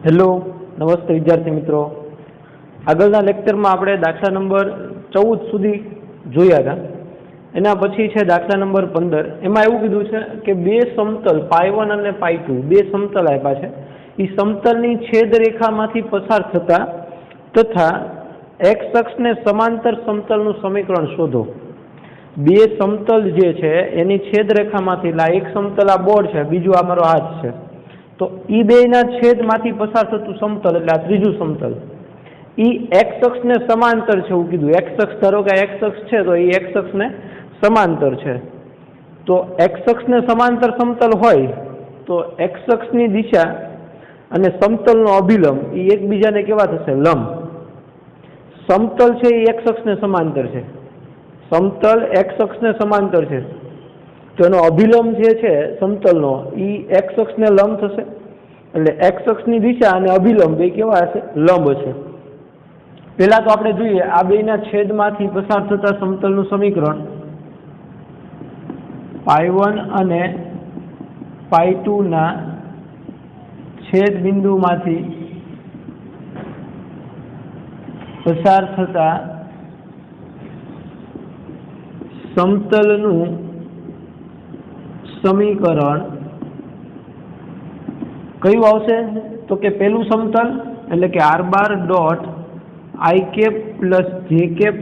Hello, નમસ્તે વિદ્યાર્થી મિત્રો. આગળના લેક્ચરમાં આપણે દાખલા નંબર 14 સુધી જોયા હતા. એના પછી છે દાખલા નંબર 15. એમાં એવું કીધું છે કે બે સમતલ π1 અને π2 બે સમતલ આપ્યા છે. એ સમતલની છેદરેખામાંથી પસાર થતા તથા એક્સ અક્ષને સમાંતર સમતલનું સમીકરણ શોધો. બે સમતલ જે છે એની છેદરેખામાંથી એક સમતલ આ બોર્ડ છે, બીજું આ મારો હાથ છે. તો એ બેના છેદમાંથી પસાર થતું સમતલ એટલે આ ત્રીજું સમતલ એ એક્સ અક્ષને સમાંતર છે એવું કીધું. એક્સ અક્ષ ધારો કે એક્સ અક્ષ છે તો એ એક્સ અક્ષને સમાંતર છે. તો એક્સ અક્ષને સમાંતર સમતલ હોય તો એક્સ અક્ષની દિશા અને સમતલનો અભિલંબ એ એકબીજાને કેવા થશે? લંબ. સમતલ છે એ એક્સ અક્ષને સમાંતર છે. સમતલ એક્સ અક્ષને સમાંતર છે તો એનો અભિલંબ જે છે સમતલનો એ એક્સ અક્ષને લંબ થશે. એટલે એક્સ અક્ષની દિશા અને અભિલંબ એ કેવા હશે? લંબ છે. પહેલા તો આપણે જોઈએ આ બેના છેદમાંથી પસાર થતા સમતલનું સમીકરણ π1 અને π2 ના છેદ બિંદુમાંથી પસાર થતા સમતલનું સમીકરણ કયું આવશે? તો કે પેલું સમતલ એટલે કે r bar dot i cap plus J cap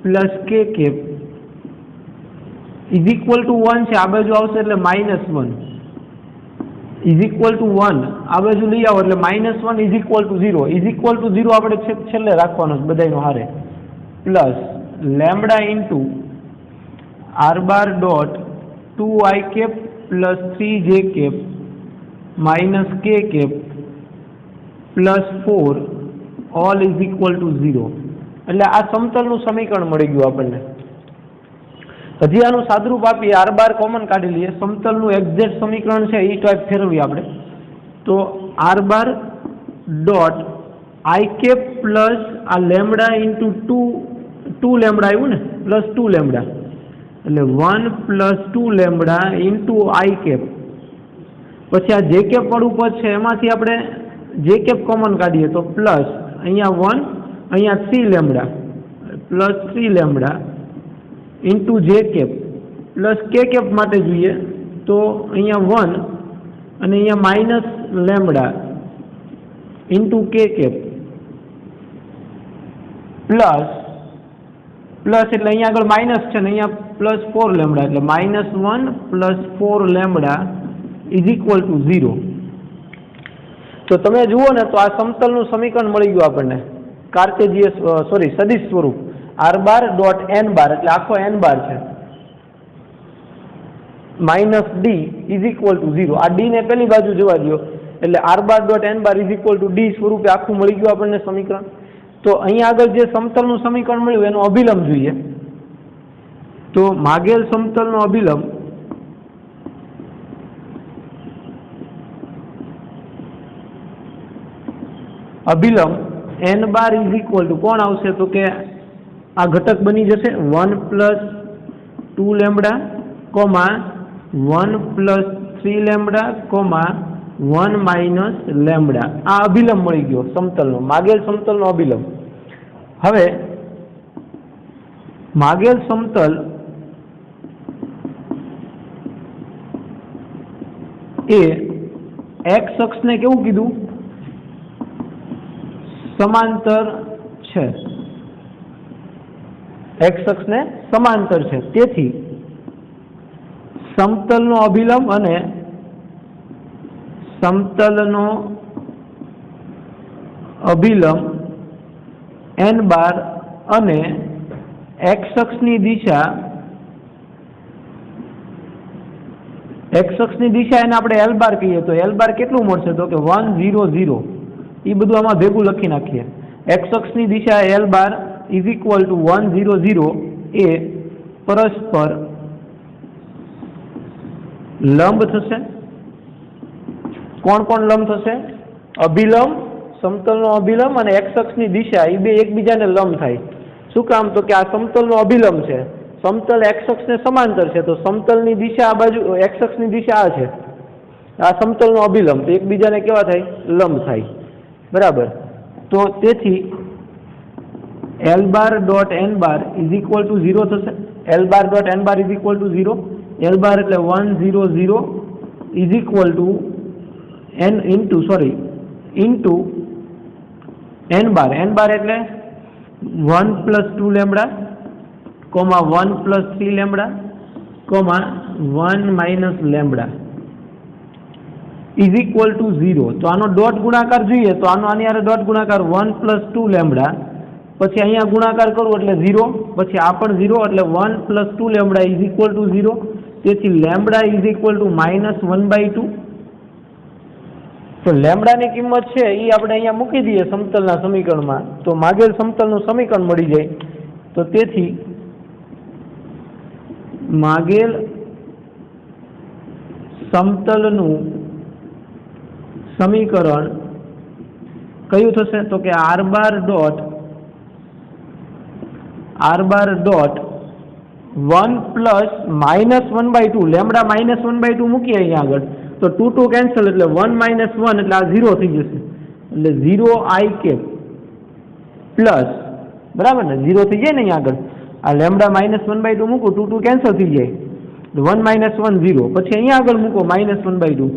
plus K cap is equal to 1 છે. આ બાજુ આવશે એટલે -1 ઇઝ ઇક્વલ ટુ 1 આ બાજુ લઈ આવો એટલે -1 is equal to 0. Is equal to 0 આપણે છેલ્લે રાખવાનો છે બધાનો હારે. Plus lambda into r bar dot 2i cap plus 3j cap minus K cap plus 4 all is equal to 0. એટલે આ સમતલનું સમીકરણ મળી ગયું આપણને. હજી આનું સાદરૂપ આપીએ, r બાર કોમન કાઢી લઈએ. સમતલનું એક્ઝેક્ટ સમીકરણ છે એ ટાઈપ ફેરવીએ આપણે. તો r bar dot i cap plus આ લેમ્બડા ઇન્ટુ 2 લેમ્બડા આવ્યું ને, પ્લસ 2 લેમ્બડા એટલે 1 plus 2 lambda into I cap. પછી આ જે કેપ વાળું પદ છે એમાંથી આપણે જે કેપ કોમન કાઢીએ તો પ્લસ અહીંયા 1 અહીંયા 3 lambda plus 3 lambda into J cap plus K cap માટે જોઈએ તો અહીંયા 1 અને અહીંયા minus lambda into K cap plus એટલે અહીંયા આગળ માઇનસ છે ને અહીંયા પ્લસ 4 લેમ્બડા એટલે -1 plus 4 lambda is equal to 0. તો તમે જુઓ ને તો આ સમતલનું સમીકરણ મળી ગયું આપણને. કાર્ટેશિયન સદિશ સ્વરૂપ r બાર ડોટ n બાર એટલે આખો n બાર છે minus D is equal to 0. આ ડી ને પેલી બાજુ જવા દો એટલે r bar dot n bar is equal two D સ્વરૂપે આખું મળી ગયું આપણને સમીકરણ. તો અહીંયા આગળ જે સમતલનું સમીકરણ મળ્યું એનો અભિલંબ જોઈએ. તો માગેલ સમતલનો અભિલંબ n bar is equal two કોણ આવશે? તો કે આ ઘટક બની જશે 1 plus 2 lambda comma 1 plus 3 lambda comma 1 minus lambda. આ અભિલંબ મળી ગયો સમતલનો, માગેલ સમતલનો અભિલંબ. હવે માગેલ સમતલ એ એક્સ અક્ષને કેવું કીધું? સમાંતર છે. એક્સ અક્ષને સમાંતર છે. તેથી સમતલનો અભિલંબ અને સમતલનો અભિલંબ n બાર અને એક્સ અક્ષની દિશા એને આપણે l બાર કહીએ તો l બાર કેટલું મળશે? તો કે 1 0 0. એ બધું આમાં ભેગું લખી નાખીએ. એક્સ અક્ષની દિશા l bar is equal to 1 0 0 એ પરસ્પર લંબ થશે. કોણ લંબ થશે? અભિલંબ, સમતલનો અભિલંબ અને એક્સ અક્ષની દિશા એ બે એકબીજાને લંબ થાય. શું કામ? તો કે આ સમતલનો અભિલંબ છે, સમતલ એક્સ અક્ષને સમાંતર છે તો સમતલની દિશા આ બાજુ એક્સ અક્ષની દિશા આ છે, આ સમતલનો અભિલંબ તો એકબીજાને કેવા થાય? લંબ થાય. બરાબર. તો તેથી L bar dot n bar is equal to 0 થશે. L bar dot n bar is equal to 0. L બાર એટલે 1 0 0 is equal two n into n બાર એટલે 1 plus 2 lambda comma 1 plus 3 lambda comma 1 minus lambda is equal to 0. તો આનો dot ગુણાકાર જોઈએ તો આની હારે ડોટ ગુણાકાર 1 પ્લસ 2 લેમ્બડા, પછી અહીંયા ગુણાકાર કરવું એટલે 0, પછી આ પણ 0 એટલે 1 plus 2 lambda is equal to 0. તેથી લેમ્બડા ઇઝ ઇક્વલ ટુ -1/2. તો લેમ્બડાની કિંમત છે એ આપણે અહીંયા મૂકી દઈએ સમતલના સમીકરણમાં તો માગેલ સમતલનું સમીકરણ મળી જાય. તો તેથી માગેલ સમતલનું સમીકરણ કયું થશે તો કે r bar dot 1 plus -1/2 lambda -1/2 મૂકીએ અહીંયા આગળ તો 2 2 કેન્સલ એટલે 1 માઇનસ 1 એટલે આ 0 થઈ જશે એટલે 0 i કેપ પ્લસ બરાબર ને 0 થઈ જાય ને અહીંયા આગળ આ લેમ્બડા -1/2 મૂકો 2 2 કેન્સલ થઈ જાય 1 માઇનસ 1 0 પછી અહીંયા આગળ મૂકો -1/2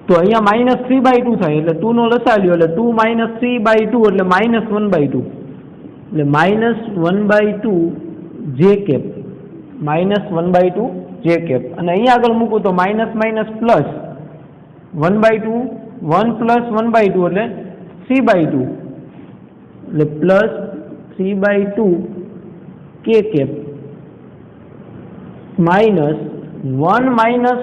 તો અહીંયા -3/2 થાય એટલે 2 નો લસા લ્યો એટલે 2 -3/2 એટલે -1/2 એટલે -1/2 j કેપ -1/2 j કેપ અને અહીંયા આગળ મૂકું તો માઇનસ પ્લસ 1/2 1 પ્લસ 1/2 એટલે 3/2 એટલે plus 3/2 k cap minus 1 minus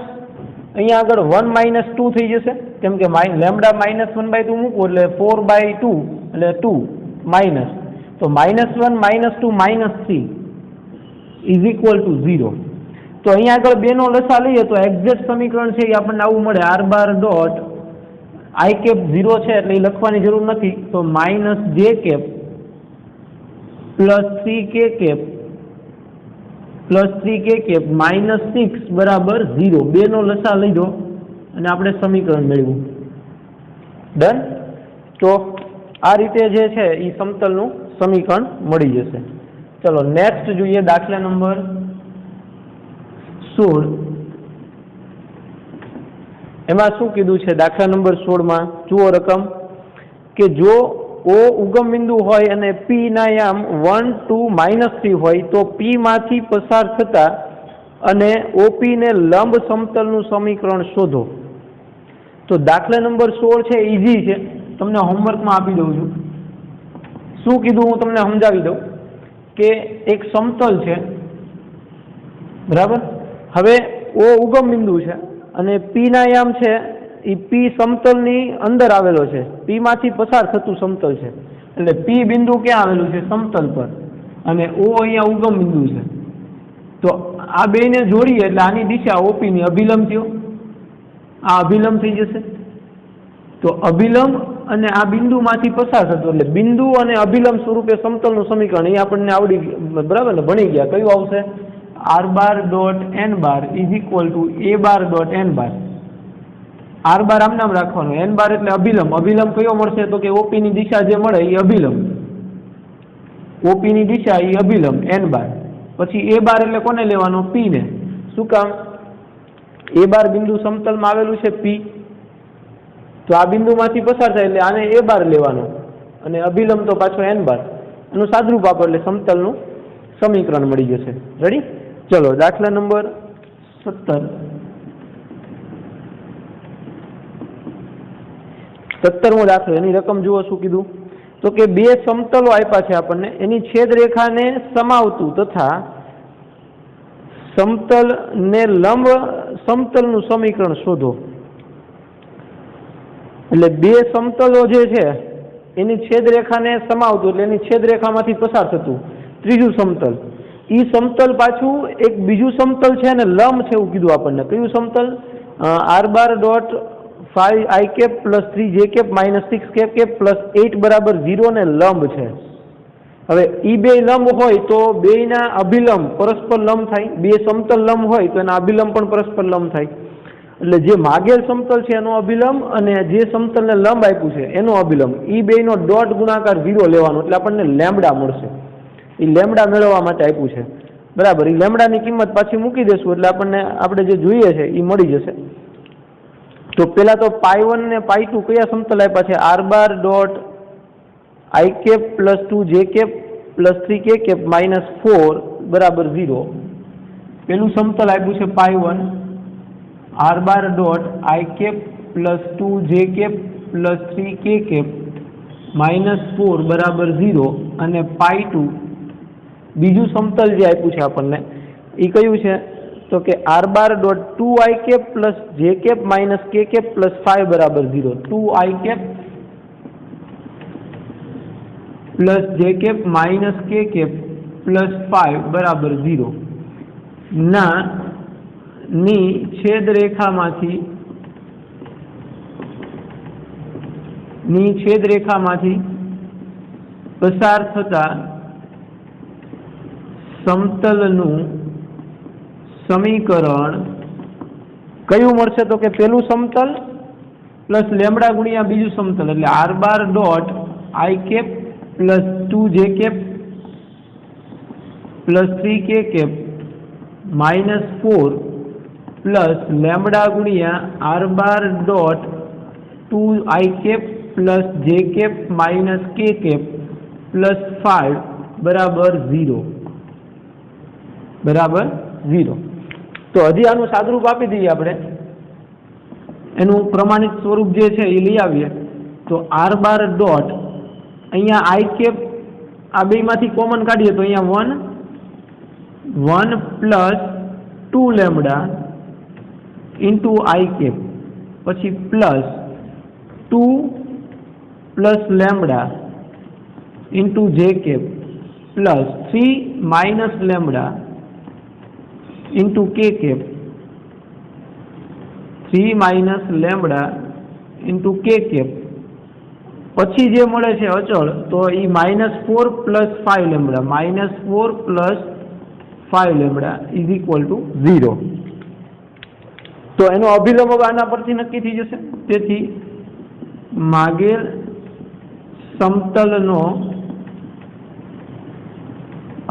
અહીંયા આગળ 1 માઇનસ 2 થઈ જશે કેમ કે લેમ્બડા -1/2 મૂકવું એટલે 4/2 એટલે 2 માઇનસ તો -1 -2 -3 ઇઝ ઇક્વલ ટુ 0. તો અહીંયા આગળ બેનો લસા લઈએ તો એક્ઝેક્ટ સમીકરણ છે એ આપણને આવું મળે r bar dot i cap 0 છે એટલે એ લખવાની જરૂર નથી તો -j cap plus 3k cap plus 3k cap -6 બરાબર 0 બેનો લસા લીધો અને આપણે સમીકરણ મેળવ્યું. ડન. તો આ રીતે જે છે એ સમતલનું સમીકરણ મળી જશે. ચલો નેક્સ્ટ જોઈએ દાખલા નંબર 16. એમાં શું કીધું છે દાખલા નંબર 16 જુઓ રકમ કે જો O ઉગમ બિંદુ હોય અને P ના યામ 1 2 -3 હોય તો P માંથી પસાર થતા અને OP ને લંબ સમતલનું સમીકરણ શોધો. તો દાખલા નંબર 16 છે ઈઝી છે, તમને હોમવર્કમાં આપી દઉં છું. શું કીધું હું તમને સમજાવી દઉં કે એક સમતલ છે બરાબર. હવે O ઉગમ બિંદુ છે અને P ના યામ છે એ P સમતલની અંદર આવેલો છે, P માંથી પસાર થતું સમતલ છે એટલે P બિંદુ ક્યાં આવેલું છે સમતલ પર અને O અહીંયા ઉગમ બિંદુ છે. તો આ બેને જોડીએ એટલે આની દિશા OP ની અભિલંબ થયો, આ અભિલંબ થઈ જશે. તો અભિલંબ અને આ બિંદુમાંથી પસાર થતો એટલે બિંદુ અને અભિલંબ સ્વરૂપે સમતલનું સમીકરણ એ આપણને આવડી બરાબર ને ભણી ગયા. કયું આવશે r bar dot n bar is equal two a bar dot n bar. r બાર આમ નામ રાખવાનું, n બાર એટલે અભિલંબ. અભિલંબ કયો મળશે તો કે OP ની દિશા જે મળે એ અભિલંબ, OP ની દિશા એ અભિલંબ n બાર. પછી a બાર એટલે કોને લેવાનો P ને. શું કામ a બાર બિંદુ સમતલમાં આવેલું છે P તો આ બિંદુમાંથી પસાર થાય એટલે આને a બાર લેવાનો અને અભિલંબ તો પાછો n બાર. એનું સાદરૂપ આપો એટલે સમતલનું સમીકરણ મળી જશે. રેડી. ચલો દાખલા નંબર 17મો દાખલો. એની રકમ જુઓ શું કીધું તો કે બે સમતલો આપ્યા છે આપણને, એની છેદ રેખાને સમાવતું તથા સમતલ ને લંબ સમતલનું સમીકરણ શોધો. એટલે બે સમતલો જે છે એની છેદ રેખાને સમાવતું એટલે એની છેદ રેખામાંથી પસાર થતું ત્રીજું સમતલ, ઈ સમતલ પાછું એક બીજું સમતલ છે અને લંબ છે એવું કીધું આપણને. કયું સમતલ r bar dot 5 i cap plus 3 j cap -6 k cap plus 8 બરાબર 0 ને લંબ છે. હવે ઈ બે લંબ હોય તો બેયના અભિલંબ પરસ્પર લંબ થાય, બે સમતલ લંબ હોય તો એના અભિલંબ પણ પરસ્પર લંબ થાય. એટલે જે માગેલ સમતલ છે એનો અભિલંબ અને જે સમતલને લંબ આપ્યું છે એનો અભિલંબ, એ બેયનો ડોટ ગુણાકાર 0 લેવાનો, એટલે આપણને લેમ્બડા મળશે. એ લેમ્બડા મેળવવા માટે આપ્યું છે, બરાબર. એ લેમ્બડાની કિંમત પાછી મૂકી દેશું એટલે આપણને આપણે જે જોઈએ છે એ મળી જશે. તો પહેલા તો π1 ને π2 કયા સમતલ આપ્યા છે? r bar dot i cap plus 2j cap plus 3k cap minus 4 બરાબર 0. પેલું સમતલ આપ્યું છે π1 r bar dot i cap plus 2j cap plus 3k cap minus 4 બરાબર 0. અને π2 બીજું સમતલ જે આપ્યું છે આપણને એ કયું છે? તો કે r bar dot 2i cap plus j cap minus k cap plus 5 બરાબર 0. 2i cap plus j cap minus k cap plus 5 બરાબર 0 ના ની છેદરેખામાંથી પસાર થતા સમતલનું સમીકરણ કયું મળશે? તો કે પેલું સમતલ પ્લસ લેમ્બડા ગુણ્યા બીજું સમતલ, એટલે r bar dot i cap plus 2j cap plus 3k cap minus 4 plus lambda ગુણ્યા r bar dot 2i cap plus j cap minus k cap plus 5 બરાબર 0 બરાબર 0. તો હજી આનું સાદુરૂપ આપી દઈએ આપણે, એનું પ્રમાણિત સ્વરૂપ જે છે એ લઈ આવીએ. તો r બાર ડોટ અહીંયા i કેપ આ બેમાંથી કોમન કાઢીએ તો અહીંયા 1 plus 2 lambda into i cap, પછી plus 2 plus lambda into j cap plus 3 minus lambda into k cap, 3 minus lambda into k cap, પછી જે મળે છે અચળ તો એ -4 plus 5 lambda, -4 plus 5 lambda is equal to 0. તો એનો અભિલંબ આના પરથી નક્કી થઈ જશે. તેથી માગેલ સમતલનો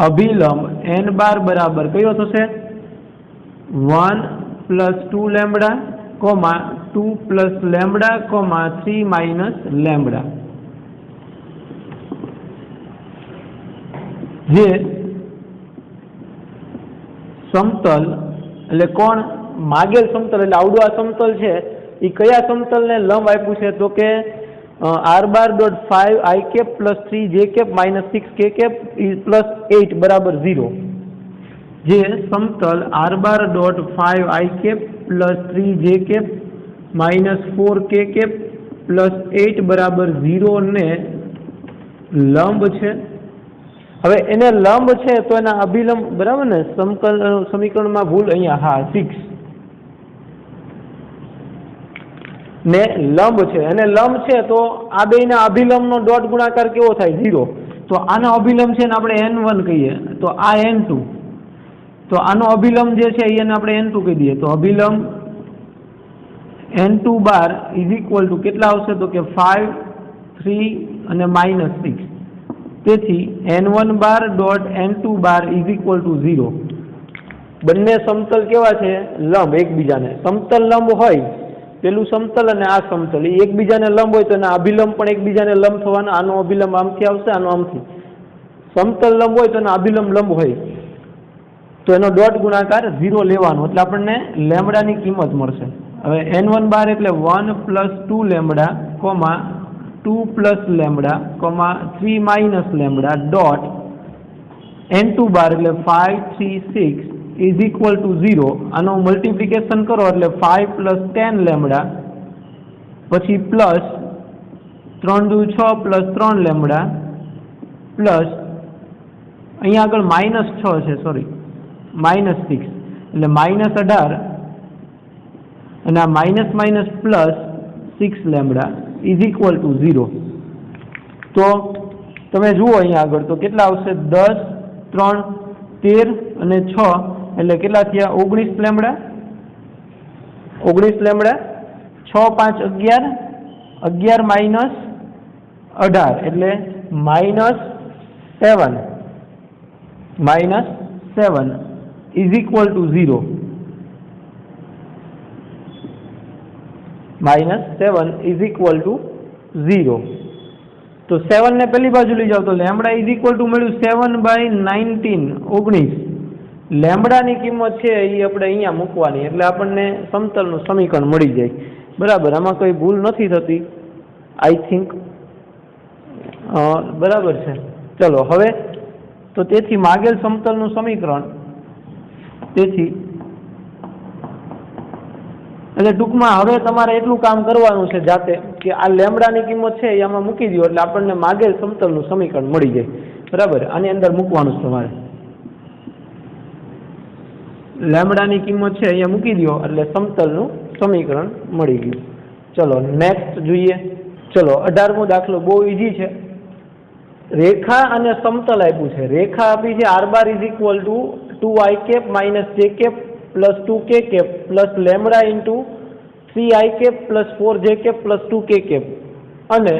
અભિલંબ n બાર બરાબર કયો થશે? 1 plus 2 lambda, 2 plus lambda, 3 minus lambda. જે સમતલ એટલે કોણ? માગેલ સમતલ એટલે આવડું આ સમતલ છે એ કયા સમતલને લંબ આપ્યું છે? તો કે r bar dot 5 i cap plus 3 j cap minus 6 k cap plus 8 બરાબર 0. જે સમતલ r bar dot 5 i cap plus 3 j cap minus 4 k cap plus 8 બરાબર 0 ને લંબ છે. હવે એને લંબ છે તો એના અભિલંબ બરાબર ને, સમકલ સમીકરણમાં ભૂલ અહીંયા, હા 6 ને લંબ છે, અને લંબ છે તો આ બેયના અભિલંબનો ડોટ ગુણાકાર કેવો થાય? 0. તો આનો અભિલંબ છે ને આપણે n1 કહીએ, તો આ n2, તો આનો અભિલંબ જે છે એને આપણે n2 કહી દઈએ. તો અભિલંબ n2 bar is equal two કેટલા આવશે? તો કે 5, 3 અને -6. તેથી n1 bar dot n2 bar is equal to 0. બંને સમતલ કેવા છે? લંબ એકબીજાને. સમતલ લંબ હોય, પેલું સમતલ અને આ સમતલ એ એકબીજાને લંબ હોય તો એના અભિલંબ પણ એકબીજાને લંબ થવાના. આનો અભિલંબ આમથી આવશે, આનો આમથી. સમતલ લંબ હોય તો એનો અભિલંબ લંબ હોય તો એનો ડોટ ગુણાકાર 0 લેવાનો, એટલે આપણને લેમ્બડાની કિંમત મળશે. હવે n1 બાર એટલે 1 plus 2 lambda, 2 plus lambda, 3 minus lambda dot n2 બાર એટલે 5, 3, 6 ઇઝ ઇક્વલ ટુ 0. આનો મલ્ટિપ્લિકેશન કરો એટલે 5 પ્લસ 10 લેમ્બડા, પછી પ્લસ 3 દુ 6 પ્લસ 3 લેમ્બડા, પ્લસ અહીંયા આગળ -6 છે, સોરી -6 એટલે -18, અને આ minus minus plus 6 lambda is equal to 0. તો તમે જુઓ અહીંયા આગળ તો કેટલા આવશે? 10, 3, 13 અને 6 એટલે કેટલા થયા? 19 લેમ્બડા. 19 લેમડા, 6 5 11, 11 માઇનસ 18 એટલે -7 is equal to 0. -7 is equal to 0. તો 7 ને પેલી બાજુ લઈ જાઓ તો લેમડા ઇઝ ઇક્વલ ટુ મળ્યું 7/19 19. લેમડાની કિંમત છે એ આપણે અહીંયા મૂકવાની એટલે આપણને સમતલનું સમીકરણ મળી જાય. બરાબર, આમાં કોઈ ભૂલ નથી થતી આઈ થિંક. બરાબર છે. ચલો હવે તો તેથી માગેલ સમતલનું સમીકરણ, તેથી એટલે ટૂંકમાં હવે તમારે એટલું કામ કરવાનું છે જાતે કે આ લેમડાની કિંમત છે એ આમાં મૂકી દો એટલે આપણને માગેલ સમતલનું સમીકરણ મળી જાય. બરાબર, આની અંદર મૂકવાનું છે તમારે. લેમડાની કિંમત છે અહીંયા મૂકી દો એટલે સમતલનું સમીકરણ મળી ગયું. ચલો નેક્સ્ટ જોઈએ. ચલો 18મો દાખલો બહુ ઈઝી છે. રેખા અને સમતલ આપ્યું છે. રેખા આપી છે r is equal to 2i cap minus j cap plus 2k cap plus lambda into 3i cap plus 4j cap plus 2k cap અને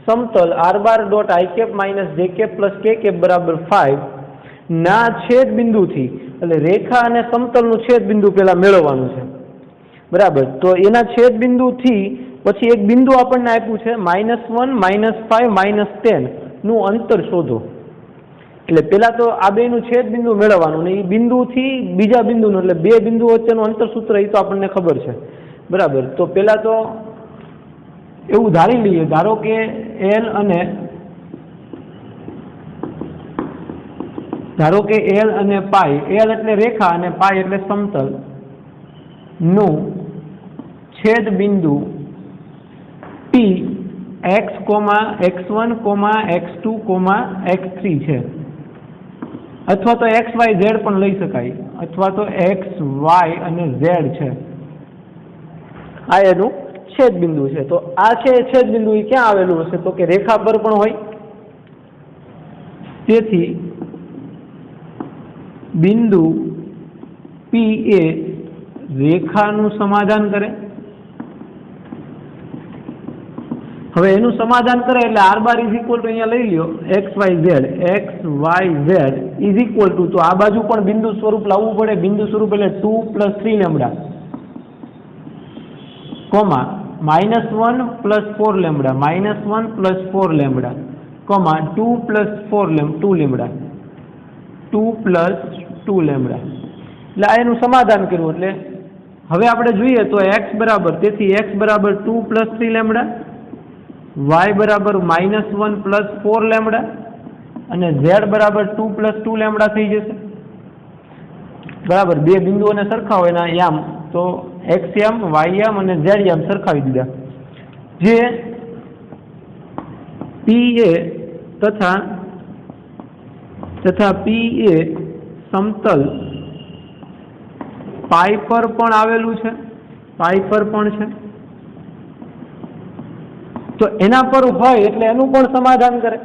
સમતલ r dot i cap minus j cap plus k cap બરાબર 5 ના છેદ બિંદુથી, એટલે રેખા અને સમતલનું છેદ બિંદુ પેલા મેળવવાનું છે. બરાબર, તો એના છેદ બિંદુથી પછી એક બિંદુ આપણને આપ્યું છે -1 -5 -10 નું અંતર શોધો. એટલે પેલા તો આ બેનું છેદ બિંદુ મેળવવાનું ને એ બિંદુથી બીજા બિંદુનું, એટલે બે બિંદુ વચ્ચેનું અંતર સૂત્ર એ તો આપણને ખબર છે. બરાબર, તો પેલા તો એવું ધારી લઈએ, ધારો કે L અને પાઈ, L એટલે રેખા અને પાઈ એટલે સમતલ નું છેદ બિંદુ P x, x1, x2, x3 છે. અથવા તો x y z પણ લઈ શકાય, અથવા તો x y અને z છે. આ એનું છેદ બિંદુ છે. તો આ છે છેદ બિંદુ એ ક્યાં આવેલું હશે? તો કે રેખા પર પણ હોય. તેથી બિંદુ P એ રેખાનું સમાધાન કરે. હવે એનું સમાધાન કરે એટલે r ઇઝ ઇક્વલ ટુ અહીંયા લઈ લ્યો x y z is equal two, તો આ બાજુ પણ બિંદુ સ્વરૂપ લાવવું પડે. બિંદુ સ્વરૂપ એટલે 2 + 3 lambda comma -1 + 4 lambda -1 + 4 lambda comma 2 + 4 2 lambda 2 + 2 lambda. એટલે આ એનું સમાધાન કર્યું. એટલે હવે આપણે જોઈએ તો x બરાબર, તેથી x બરાબર 2 + 3 લેમડા, y બરાબર -1 + 4 લેમડા અને z બરાબર 2 + 2 લેમડા થઈ જશે. બરાબર, બે બિંદુઓને સરખા હોય એના યામ, તો x યામ, y યામ અને z યામ સરખાવી દીધા. જે P એ તથા P એ સમતલ પાઈ પર પણ આવેલું છે, પાઈ પર પણ છે. તો એના પર હોય એટલે એનું પણ સમાધાન કરે,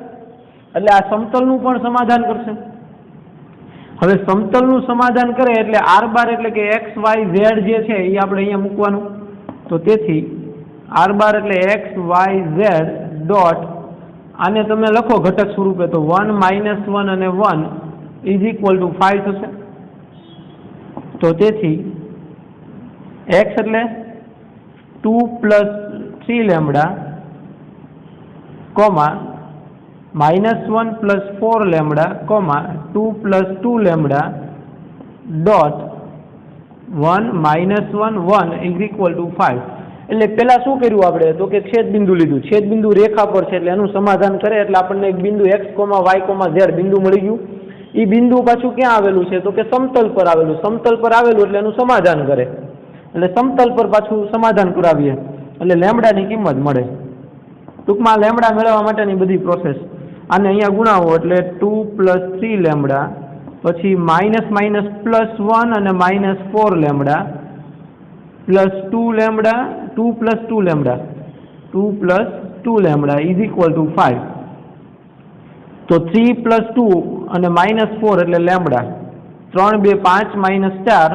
એટલે આ સમતલનું પણ સમાધાન કરશે. હવે સમતલનું સમાધાન કરે એટલે r એટલે કે x y z જે છે એ આપણે અહીંયા મૂકવાનું. તો તેથી r એટલે x y z ડોટ, આને તમે લખો ઘટક સ્વરૂપે તો 1 -1 અને 1 ઇઝ ઇક્વલ ટુ 5 થશે. તો તેથી x એટલે 2 + 3 lambda comma -1 + 4 lambda comma 2 + 2 lambda dot 1 -1 1 is equal two 5. એટલે પેલા શું કર્યું આપણે? તો કે છેદ બિંદુ લીધું. છેદ બિંદુ રેખા પર છે એટલે એનું સમાધાન કરે એટલે આપણને એક બિંદુ x, y, z બિંદુ મળી ગયું. એ બિંદુ પાછું ક્યાં આવેલું છે? તો કે સમતલ પર આવેલું. સમતલ પર આવેલું એટલે એનું સમાધાન કરે. એટલે સમતલ પર પાછું સમાધાન કરાવીએ એટલે લેમડાની કિંમત મળે. ટૂંકમાં લેમડા મેળવવા માટેની બધી પ્રોસેસ. આને અહીંયા ગુણાવો એટલે 2 + 3 લેમડા, પછી --+1 અને -4 lambda plus 2 lambda 2 + 2 lambda 2 + 2 lambda is equal two 5. તો 3 + 2 અને -4 એટલે લેમડા. 3 2 5 -4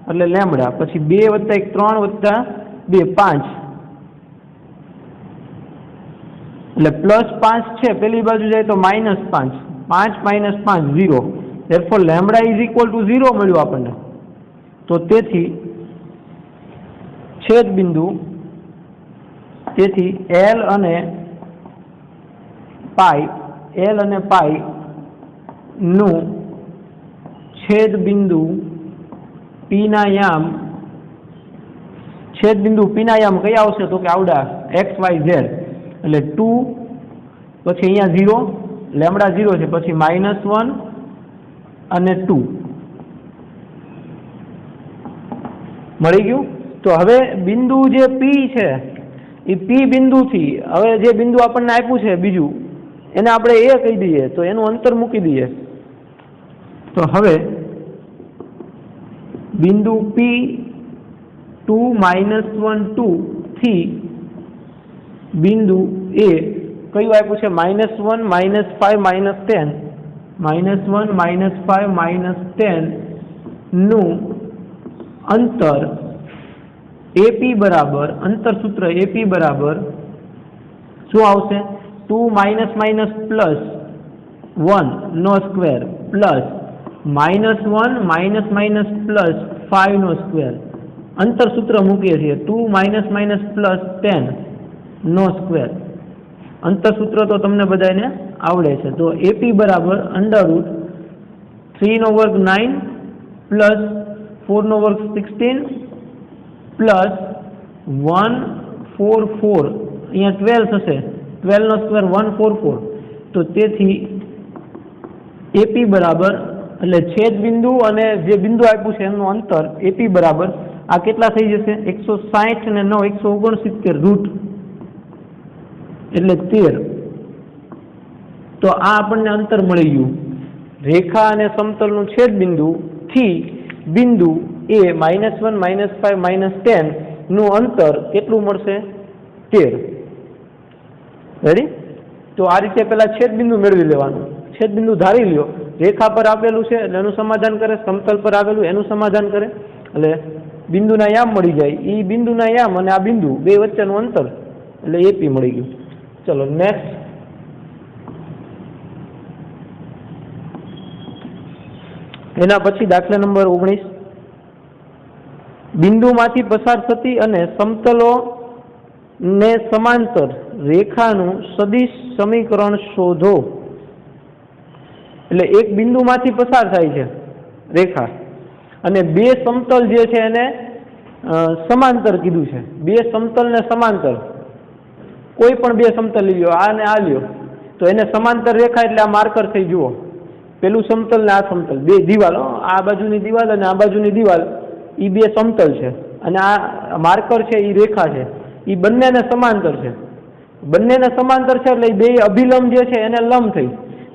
એટલે લેમડા, પછી 2 + 1 3 + 2 5, એટલે +5 છે, પેલી બાજુ જાય તો -5, 5 - 5 0, therefore lambda is equal to 0 મળ્યું આપણને. તો તેથી છેદ બિંદુ, તેથી L અને પાઈ નું છેદ બિંદુ P ના યામ કયા આવશે? તો કે આવડા x y z, એટલે 2, પછી અહીંયા 0, લેમડા 0 છે, પછી -1 અને 2 મળી ગયું. તો હવે બિંદુ જે P છે એ P બિંદુથી હવે જે બિંદુ આપણને આપ્યું છે બીજું, એને આપણે A કહી દઈએ, તો એનું અંતર મૂકી દઈએ. તો હવે બિંદુ P 2 -1 2 થી બિંદુ A કયું આપ્યું છે? -1 -5 -10, -1 -5 -10 નું અંતર AP બરાબર, અંતર સૂત્ર AP બરાબર શું આવશે? 2 - -1 નો સ્ક્વેર પ્લસ -1 - -5 નો સ્ક્વેર. અંતર સૂત્ર મૂકીએ છીએ 2 - -10 નો સ્ક્વેર. અંતર સૂત્ર તો તમને બધાને આવડે છે. તો AP બરાબર √3 નો વર્ગ 9 પ્લસ 4 નો વર્ગ 16 પ્લસ 144, અહીંયા 12 થશે, 12 નો સ્ક્વેર 144. તો તેથી AP બરાબર, એટલે છેદ બિંદુ અને જે બિંદુ આપ્યું છે એનું અંતર AP બરાબર આ કેટલા થઈ જશે? 160 અને 9 169 રૂટ, એટલે 13. તો આ આપણને અંતર મળી ગયું રેખા અને સમતલનું છેદ બિંદુ થી બિંદુ A -1 -5 -10 નું અંતર કેટલું મળશે? 13. રેડી? તો આ રીતે પેલા છેદ બિંદુ મેળવી લેવાનું. છેદ બિંદુ ધારી લ્યો, રેખા પર આપેલું છે એટલે એનું સમાધાન કરે, સમતલ પર આવેલું એનું સમાધાન કરે, એટલે બિંદુના યામ મળી જાય. એ બિંદુના યામ અને આ બિંદુ બે વચ્ચેનું અંતર એટલે AP મળી ગયું. ચલો નેક્સ્ટ. એના પછી દાખલા નંબર 19, બિંદુમાંથી પસાર થતી અને સમતલો ને સમાંતર રેખાનું સદિશ સમીકરણ શોધો. એટલે એક બિંદુમાંથી પસાર થાય છે રેખા, અને બે સમતલ જે છે એને સમાંતર કીધું છે. બે સમતલ ને સમાંતર, કોઈ પણ બે સમતલ લ્યો, આ ને આ લ્યો, તો એને સમાંતર રેખા એટલે આ માર્કર થઈ જુઓ. પેલું સમતલ ને આ સમતલ, બે દિવાલો, આ બાજુની દિવાલ અને આ બાજુની દિવાલ, એ બે સમતલ છે, અને આ માર્કર છે એ રેખા છે, એ બંનેને સમાંતર છે. બંનેને સમાંતર છે એટલે બે અભિલંબ જે છે એને લંબ થઈ.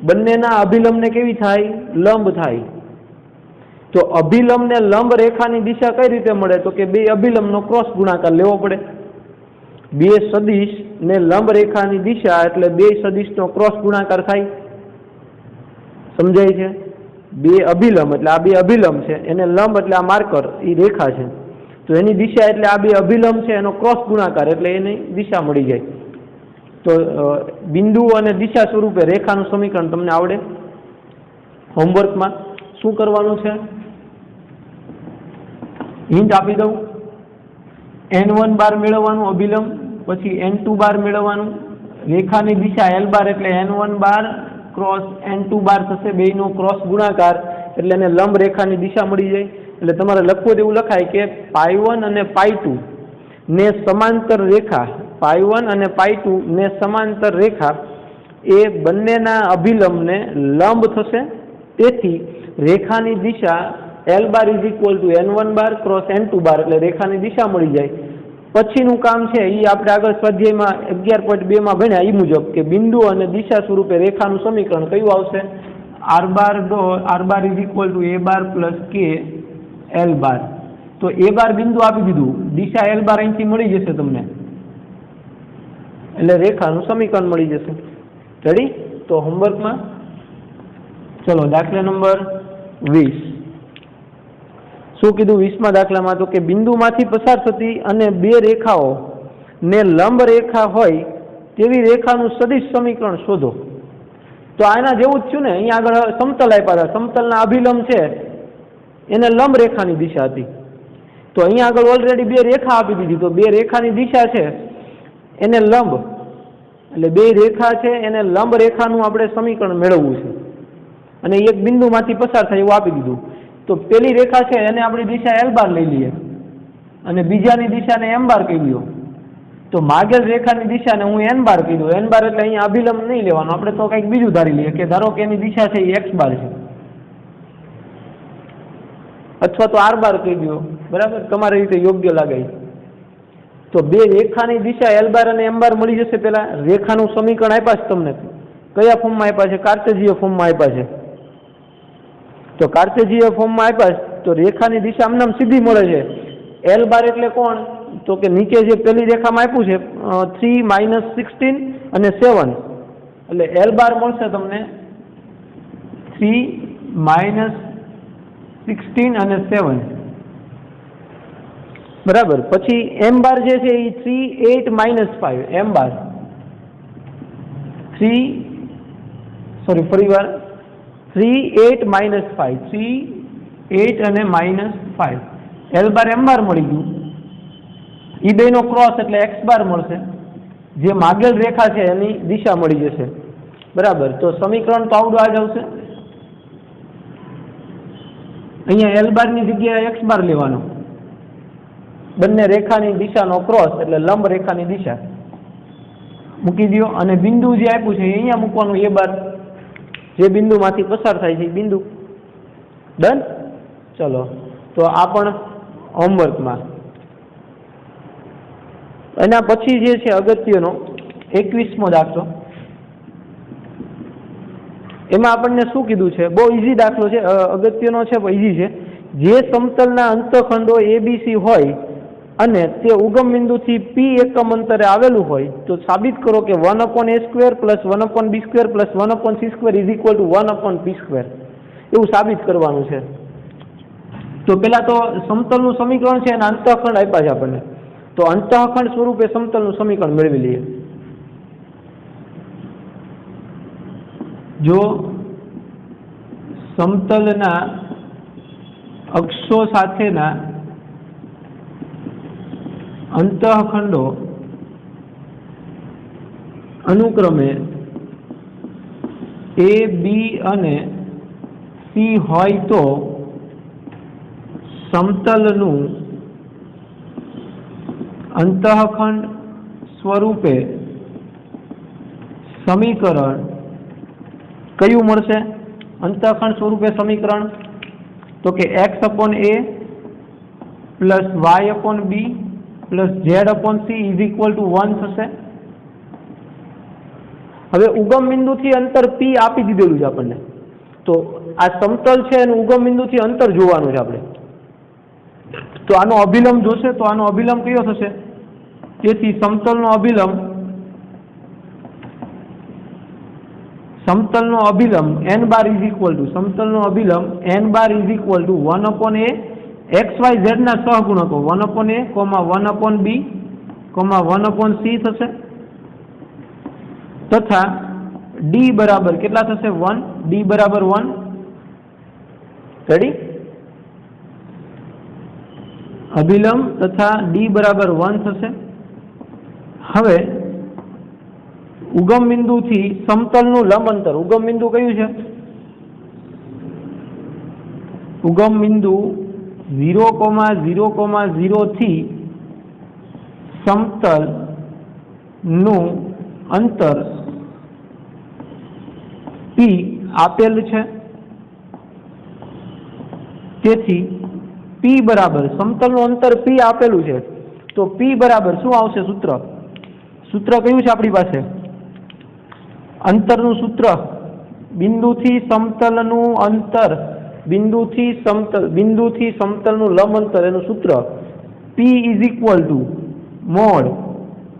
બંનેના અભિલંબને કેવી થાય? લંબ થાય. તો અભિલંબ ને લંબ રેખાની દિશા કઈ રીતે મળે? તો કે બે અભિલંબનો ક્રોસ ગુણાકાર લેવો પડે. બે સદિશ ને લંબ રેખાની દિશા એટલે બે સદિશનો ક્રોસ ગુણાકાર થાય. સમજાય છે? બે અભિલંબ એટલે આ બે અભિલંબ છે, એને લંબ એટલે આ માર્કર એ રેખા છે, તો એની દિશા એટલે આ બે અભિલંબ છે એનો ક્રોસ ગુણાકાર એટલે એની દિશા મળી જાય. તો બિંદુ અને દિશા સ્વરૂપે રેખાનું સમીકરણ તમને આવડે. હોમવર્કમાં શું કરવાનું છે? હિન્ટ આપી દઉં. n1 બાર મેળવવાનું અભિલંબ, પછી n2 બાર મેળવવાનું, રેખાની દિશા l બાર એટલે n1 બાર ક્રોસ n2 બાર થશે, બેયનો ક્રોસ ગુણાકાર એટલે એને લંબ રેખાની દિશા મળી જાય. એટલે તમારે લખવું એવું લખાય કે π1 અને π2 ને સમાંતર રેખા, π1 અને π2 ને સમાંતર રેખા એ બંનેના અભિલંબને લંબ થશે. તેથી રેખાની દિશા l bar is equal two n1 bar cross n2 બાર એટલે રેખાની દિશા મળી જાય. પછીનું કામ છે એ આપણે આગળ સ્વાધ્યાયમાં 11.2 માં ભણ્યા એ મુજબ કે બિંદુ અને દિશા સ્વરૂપે રેખાનું સમીકરણ કયું આવશે? r bar is equal two a bar plus k l બાર. તો a બાર બિંદુ આપી દીધું, દિશા l બાર અહીંથી મળી જશે તમને, એટલે રેખાનું સમીકરણ મળી જશે. રેડી? તો હોમવર્કમાં ચલો દાખલા નંબર 20. શું કીધું 20મા દાખલામાં? તો કે બિંદુમાંથી પસાર થતી અને બે રેખાઓ ને લંબ રેખા હોય તેવી રેખાનું સદિશ સમીકરણ શોધો. તો આના જેવું જ થયું ને. અહીંયા આગળ સમતલ આપ્યા હતા, સમતલના અભિલંબ છે એને લંબ રેખાની દિશા હતી. તો અહીંયા આગળ ઓલરેડી બે રેખા આપી દીધી. તો બે રેખાની દિશા છે એને લંબ, એટલે બે રેખા છે એને લંબ રેખાનું આપણે સમીકરણ મેળવવું છે અને એક બિંદુમાંથી પસાર થાય એવું આપી દીધું. તો પેલી રેખા છે એને આપણી દિશા L બાર લઈ લઈએ અને બીજાની દિશાને M બાર કહી દો. તો માગેલ રેખાની દિશાને હું N બાર કહી દઉં. N બાર એટલે અહીંયા અભિલંબ નહીં લેવાનો, આપણે તો કંઈક બીજું ધારી લઈએ કે ધારો કે એની દિશા છે એ X બાર છે અથવા તો R બાર કહી દો, બરાબર, તમારી રીતે યોગ્ય લાગે. તો બે રેખાની દિશા L બાર અને M બાર મળી જશે. પેલા રેખાનું સમીકરણ આપ્યા છે તમને, કયા ફોર્મમાં આપ્યા છે? કાર્ટેશિયન ફોર્મમાં આપ્યા છે. તો કાર્ટેશિયન ફોર્મમાં આપ્યા છે તો રેખાની દિશા આમ સીધી મળે છે. L બાર એટલે કોણ? તો કે નીચે જે પેલી રેખામાં આપ્યું છે 3 - 16 અને 7, એટલે L બાર મળશે તમને 3 - 16 અને 7, બરાબર. પછી M બાર જે છે એ 3 8 - 5, M બાર 3 8 અને -5, L બાર M બાર મળી ગયું. એ બેનો ક્રોસ એટલે X બાર મળશે, જે માગેલ રેખા છે એની દિશા મળી જશે, બરાબર. તો સમીકરણ તો આવડું આ જ આવશે. અહીંયા L બારની જગ્યાએ X બાર લેવાનો, બંને રેખાની દિશાનો ક્રોસ એટલે લંબ રેખાની દિશા મૂકી દો અને બિંદુ જે આપ્યું છે અહીંયા મૂકવાનું A બાર, જે બિંદુમાંથી પસાર થાય છે એ બિંદુ. ડન. ચલો, તો આ પણ હોમવર્કમાં. એના પછી જે છે અગત્યનો 21મો દાખલો, એમાં આપણને શું કીધું છે? બહુ ઈઝી દાખલો છે, અગત્યનો છે, ઈઝી છે. જે સમતલના અંતઃખંડો ABC હોય અને તે ઉગમ બિંદુથી P એકમ અંતરે આવેલું હોય તો સાબિત કરો કે 1/a² + 1/b² + 1/c² = 1/p². એવું સાબિત કરવાનું છે. તો પેલા તો સમતલનું સમીકરણ છે અને અંતઃખંડ આપ્યા છે આપણને. તો અંતઃખંડ સ્વરૂપે સમતલનું સમીકરણ મેળવી લઈએ. જો સમતલના અક્ષો સાથેના અંતઃખંડો અનુક્રમે A, B અને C હોય તો સમતલનું અંતઃખંડ સ્વરૂપે સમીકરણ કયું મળશે? અંતઃખંડ સ્વરૂપે સમીકરણ તો કે x/a + y/b + z/c = 1 થશે. હવે ઉગમ બિંદુથી અંતર P આપી દીધેલું છે આપણને. તો આ સમતલ છે અને ઉગમ બિંદુથી અંતર જોવાનું છે આપણે. તો આનો અભિલંબ જોશે, તો આનો અભિલંબ કયો થશે? તેથી સમતલનો અભિલંબ n બાર સમતલનો અભિલંબ n બાર = 1/a XYZ ના સહગુણકો 1/a, 1/b, 1/c થશે. તથા d બરાબર કેટલા થશે? 1. d બરાબર 1. રેડી? અભિલંબ તથા d બરાબર 1 થશે. હવે ઉગમ બિંદુથી સમતલનું લંબ અંતર, ઉગમ બિંદુ કયું છે? ઉગમ બિંદુ 0,0,0 થી સમતલનું અંતર P આપેલ છે. તેથી P બરાબર સમતલનું અંતર P આપેલું છે તો P બરાબર શું આવશે? સૂત્ર કયું છે આપણી પાસે? અંતરનું સૂત્ર, બિંદુથી સમતલનું અંતર, બિંદુથી સમતલનું લંબ અંતર, એનું સૂત્ર P = mod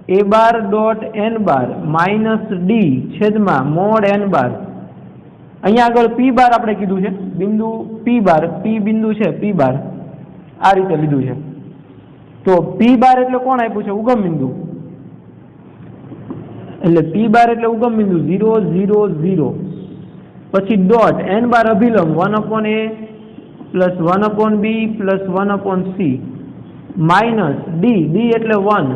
a·n બાર - d છેદમાં mod n બાર. અહીંયા આગળ P બાર આપણે કીધું છે, બિંદુ P બાર, P બિંદુ છે P બાર, આ રીતે લીધું છે. તો પી બાર એટલે કોણ આપ્યું છે? ઉગમ બિંદુ. એટલે પી બાર એટલે ઉગમ બિંદુ 0 0 0, પછી ડોટ n બાર અભિલંબ 1/a plus 1/b plus 1/c minus D એટલે 1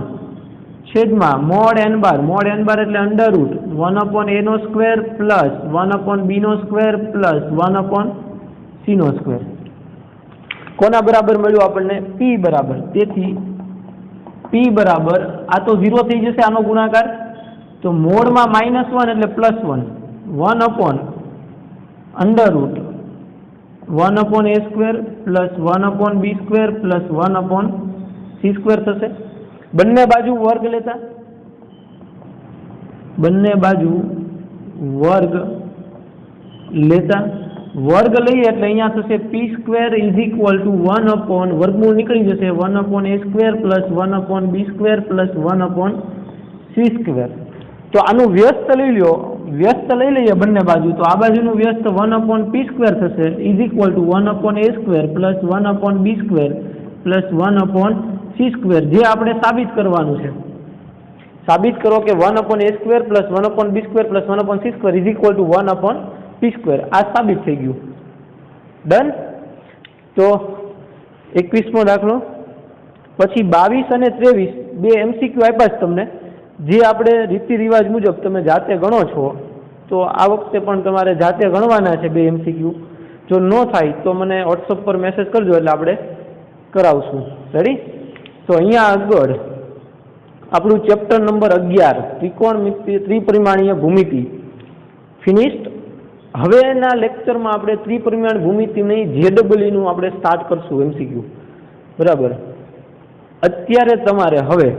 છેદમાં મોડ n બાર એટલે અંડરરૂટ 1/a નો સ્ક્વેર પ્લસ 1/b નો સ્ક્વેર પ્લસ 1/c નો સ્ક્વેર. કોના બરાબર મળ્યું આપણને? p બરાબર. તેથી p બરાબર આ તો 0 થઈ જશે આનો ગુણાકાર, તો મોડમાં -1 એટલે +1 1 under root 1/a square plus 1/b square plus 1/c square થશે. બંને બાજુ વર્ગ લેતા, બંને બાજુ વર્ગ લેતા, વર્ગ લઈએ એટલે અહીંયા થશે p square is equal to 1 વર્ગમૂળ નીકળી જશે 1/a square plus 1/b square plus 1/c square. તો આનું વ્યસ્ત લઈ લો, વ્યસ્ત લઈ લઈએ બંને બાજુ, તો આ બાજુનું વ્યસ્ત 1/p સ્ક્વેર થશે is equal two 1/a square plus 1/b square plus 1/c square, જે આપણે સાબિત કરવાનું છે. સાબિત કરો કે 1/a square plus 1/b square plus 1/c square is equal two 1/p square. આ સાબિત થઈ ગયું. ડન. તો 21મો દાખલો. પછી 22 અને 23 બે MCQ આપ્યા છે તમને, જે આપણે રીતિ રિવાજ મુજબ તમે જાતે ગણો છો. તો આ વખતે પણ તમારે જાતે ગણવાના છે બે MCQ. જો ન થાય તો મને વોટ્સઅપ પર મેસેજ કરજો એટલે આપણે કરાવશું. રેડી? તો અહીંયા આગળ આપણું ચેપ્ટર નંબર 11 ત્રિપરિમાણીય ભૂમિતિ ફિનિશ્ડ. હવેના લેક્ચરમાં આપણે ત્રિપરિમાણ ભૂમિતિની JEE નું આપણે સ્ટાર્ટ કરશું MCQ. બરાબર. અત્યારે તમારે હવે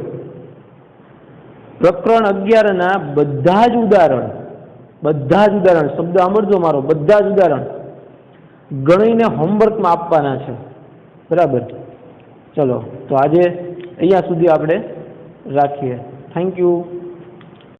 પ્રકરણ 11ના બધા જ ઉદાહરણ શબ્દ સાંભળજો મારો, બધા જ ઉદાહરણ ગણીને હોમવર્કમાં આપવાના છે. બરાબર. ચલો, તો આજે અહીંયા સુધી આપણે રાખીએ. Thank you.